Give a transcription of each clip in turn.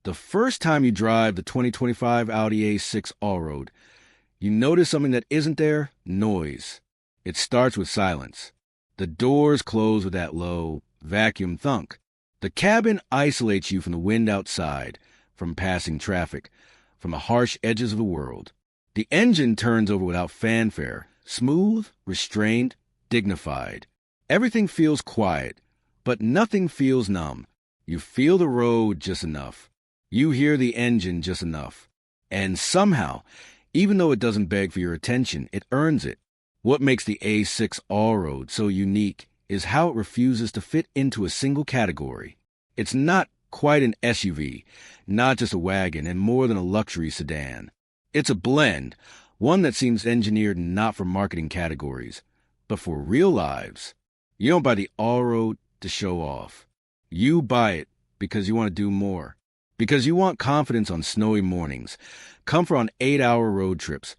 The first time you drive the 2025 Audi A6 Allroad, you notice something that isn't there: noise. It starts with silence. The doors close with that low, vacuum thunk. The cabin isolates you from the wind outside, from passing traffic, from the harsh edges of the world. The engine turns over without fanfare, smooth, restrained, dignified. Everything feels quiet, but nothing feels numb. You feel the road just enough. You hear the engine just enough. And somehow, even though it doesn't beg for your attention, it earns it. What makes the A6 Allroad so unique is how it refuses to fit into a single category. It's not quite an SUV, not just a wagon, and more than a luxury sedan. It's a blend, one that seems engineered not for marketing categories, but for real lives. You don't buy the Allroad to show off. You buy it because you want to do more. Because you want confidence on snowy mornings, comfort on 8-hour road trips,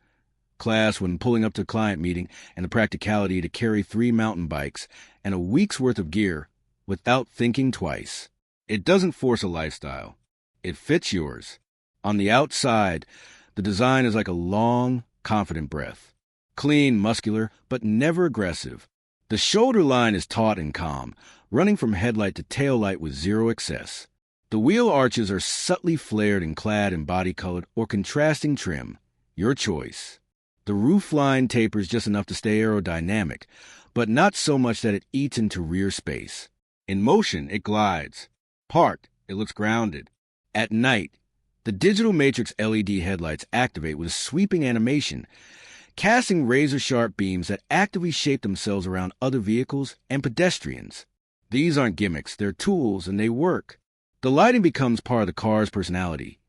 class when pulling up to a client meeting, and the practicality to carry 3 mountain bikes and a week's worth of gear without thinking twice. It doesn't force a lifestyle. It fits yours. On the outside, the design is like a long, confident breath. Clean, muscular, but never aggressive. The shoulder line is taut and calm, running from headlight to tail light with zero excess. The wheel arches are subtly flared and clad in body-colored or contrasting trim. Your choice. The roofline tapers just enough to stay aerodynamic, but not so much that it eats into rear space. In motion, it glides. Parked, it looks grounded. At night, the digital matrix LED headlights activate with a sweeping animation, casting razor-sharp beams that actively shape themselves around other vehicles and pedestrians. These aren't gimmicks, they're tools, and they work. The lighting becomes part of the car's personality.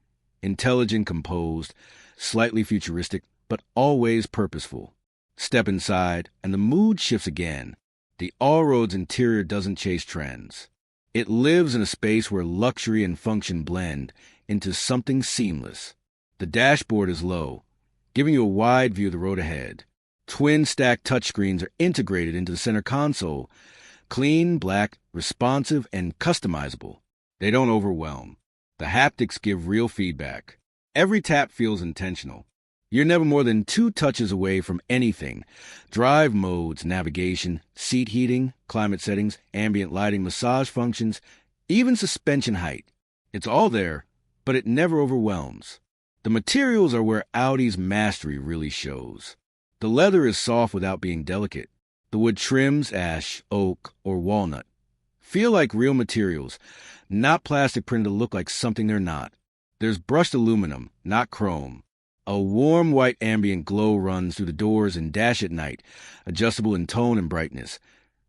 Intelligent, composed, slightly futuristic, but always purposeful. Step inside, and the mood shifts again. The Allroad's interior doesn't chase trends. It lives in a space where luxury and function blend into something seamless. The dashboard is low, giving you a wide view of the road ahead. Twin stacked touchscreens are integrated into the center console, clean, black, responsive, and customizable. They don't overwhelm. The haptics give real feedback. Every tap feels intentional. You're never more than 2 touches away from anything. Drive modes, navigation, seat heating, climate settings, ambient lighting, massage functions, even suspension height. It's all there, but it never overwhelms. The materials are where Audi's mastery really shows. The leather is soft without being delicate. The wood trims, ash, oak, or walnut, feel like real materials, not plastic printed to look like something they're not. There's brushed aluminum, not chrome. A warm white ambient glow runs through the doors and dash at night, adjustable in tone and brightness,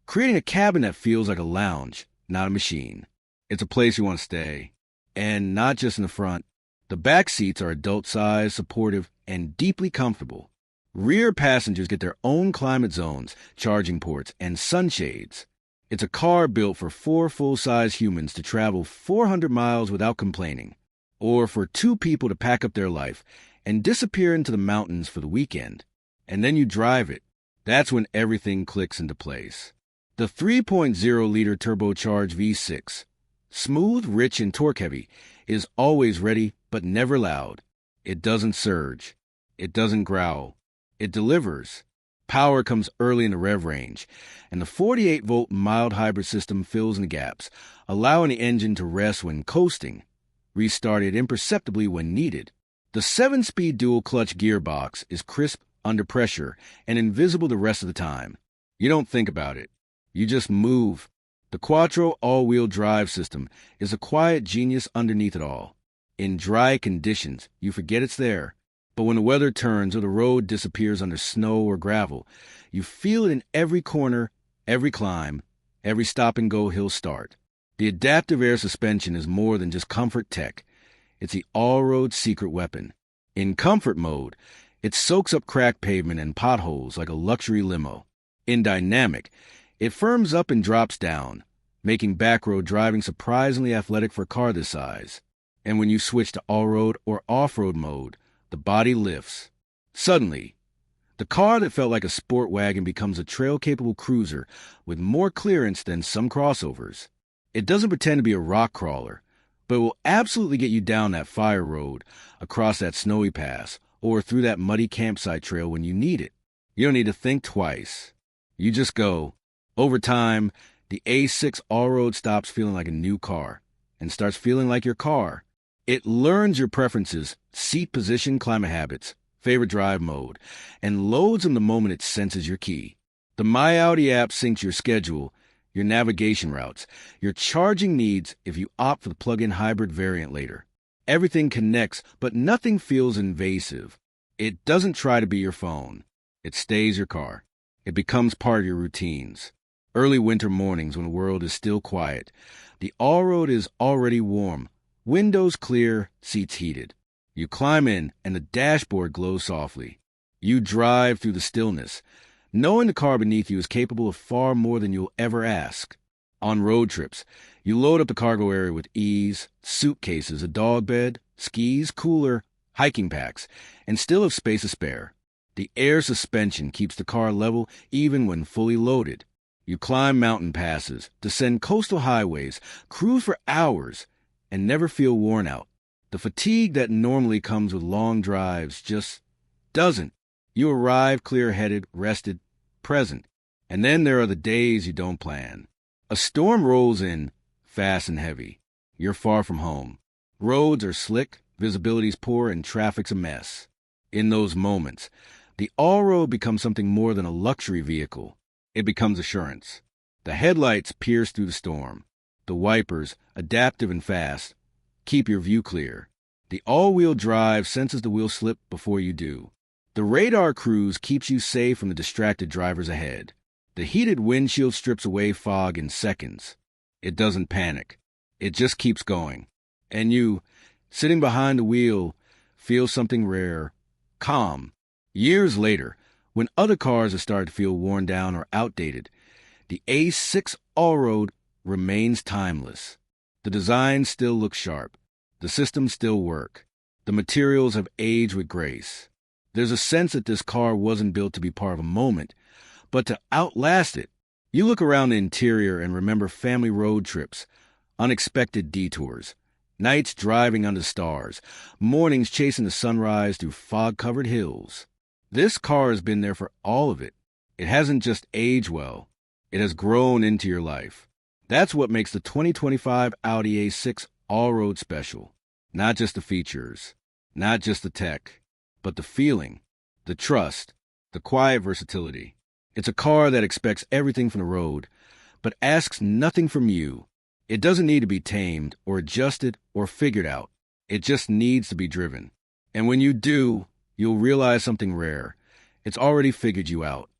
creating a cabin that feels like a lounge, not a machine. It's a place you want to stay. And not just in the front. The back seats are adult-sized, supportive, and deeply comfortable. Rear passengers get their own climate zones, charging ports, and sunshades. It's a car built for 4 full-size humans to travel 400 miles without complaining, or for 2 people to pack up their life and disappear into the mountains for the weekend. And then you drive it. That's when everything clicks into place. The 3.0-liter turbocharged V6, smooth, rich, and torque-heavy, is always ready but never loud. It doesn't surge. It doesn't growl. It delivers. Power comes early in the rev range, and the 48-volt mild hybrid system fills in the gaps, allowing the engine to rest when coasting, restart it imperceptibly when needed. The 7-speed dual-clutch gearbox is crisp under pressure and invisible the rest of the time. You don't think about it. You just move. The quattro all-wheel drive system is a quiet genius underneath it all. In dry conditions, you forget it's there. But when the weather turns or the road disappears under snow or gravel, you feel it in every corner, every climb, every stop-and-go hill start. The adaptive air suspension is more than just comfort tech. It's the all-road secret weapon. In comfort mode, it soaks up cracked pavement and potholes like a luxury limo. In dynamic, it firms up and drops down, making backroad driving surprisingly athletic for a car this size. And when you switch to all-road or off-road mode, the body lifts. Suddenly, the car that felt like a sport wagon becomes a trail-capable cruiser with more clearance than some crossovers. It doesn't pretend to be a rock crawler but it will absolutely get you down that fire road, across that snowy pass, or through that muddy campsite trail when you need it. You don't need to think twice. You just go. Over time, the A6 All-Road stops feeling like a new car and starts feeling like your car. It learns your preferences, seat position, climate habits, favorite drive mode, and loads them the moment it senses your key. The My Audi app syncs your schedule, your navigation routes, your charging needs if you opt for the plug-in hybrid variant later. Everything connects, but nothing feels invasive. It doesn't try to be your phone. It stays your car. It becomes part of your routines. Early winter mornings when the world is still quiet, the all-road is already warm, windows clear, seats heated. You climb in, and the dashboard glows softly. You drive through the stillness, knowing the car beneath you is capable of far more than you'll ever ask. On road trips, you load up the cargo area with ease, suitcases, a dog bed, skis, cooler, hiking packs, and still have space to spare. The air suspension keeps the car level even when fully loaded. You climb mountain passes, descend coastal highways, cruise for hours, and never feel worn out. The fatigue that normally comes with long drives just doesn't. You arrive clear-headed, rested, present. And then there are the days you don't plan. A storm rolls in, fast and heavy. You're far from home. Roads are slick, visibility's poor, and traffic's a mess. In those moments, the all-road becomes something more than a luxury vehicle. It becomes assurance. The headlights pierce through the storm. The wipers, adaptive and fast, keep your view clear. The all-wheel drive senses the wheel slip before you do. The radar cruise keeps you safe from the distracted drivers ahead. The heated windshield strips away fog in seconds. It doesn't panic. It just keeps going. And you, sitting behind the wheel, feel something rare, calm. Years later, when other cars have started to feel worn down or outdated, the A6 All-Road remains timeless. The design still looks sharp. The systems still work. The materials have aged with grace. There's a sense that this car wasn't built to be part of a moment, but to outlast it. You look around the interior and remember family road trips, unexpected detours, nights driving under stars, mornings chasing the sunrise through fog-covered hills. This car has been there for all of it. It hasn't just aged well. It has grown into your life. That's what makes the 2025 Audi A6 All-Road special. Not just the features, not just the tech, but the feeling, the trust, the quiet versatility. It's a car that expects everything from the road, but asks nothing from you. It doesn't need to be tamed or adjusted or figured out. It just needs to be driven. And when you do, you'll realize something rare. It's already figured you out.